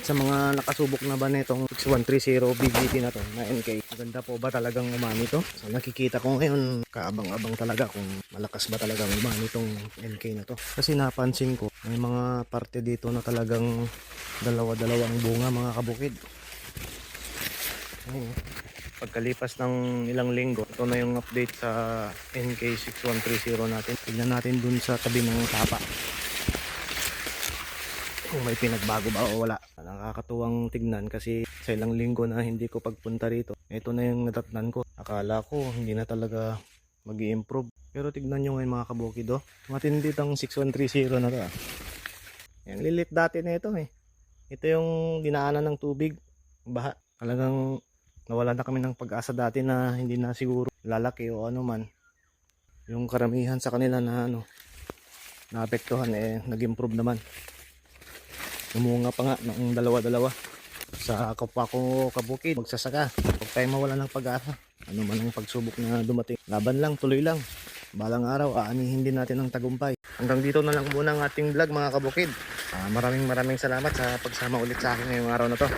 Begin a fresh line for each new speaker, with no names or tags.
Sa mga nakasubok na ba nitong 6130 BGT na to na NK, maganda po ba talagang umani to? So nakikita ko ngayon, kaabang-abang talaga kung malakas ba talagang umani tong NK na to. Kasi napansin ko may mga parte dito na talagang dalawa-dalawang bunga mga kabukid. Ayun. Pagkalipas ng ilang linggo, ito na yung update sa NK6130 natin. Tignan natin dun sa tabi ng tapa kung may pinagbago ba o wala. Nakakatuwang tignan kasi sa ilang linggo na hindi ko pagpunta rito, ito na yung natatnan ko. Akala ko hindi na talaga mag-i-improve, pero tignan nyo ngayon mga kabukid, oh. Matindi tong 6130 na to, ah. Yan, lilit dati na ito eh. Ito yung dinaanan ng tubig, baha. Talagang nawala na kami ng pag-asa dati na hindi na siguro lalaki o ano man. Yung karamihan sa kanila na naapektuhan nag-improve naman. Umunga pa nga ng dalawa-dalawa. Sa kapwa ko kabukid, magsasaka, huwag tayo mawala ng pag-asa. Ano man ang pagsubok na dumating, laban lang, tuloy lang. Balang araw, aanihin din natin ang tagumpay. Hanggang dito na lang muna ang ating vlog mga kabukid. Maraming salamat sa pagsama ulit sa akin ngayong araw na to.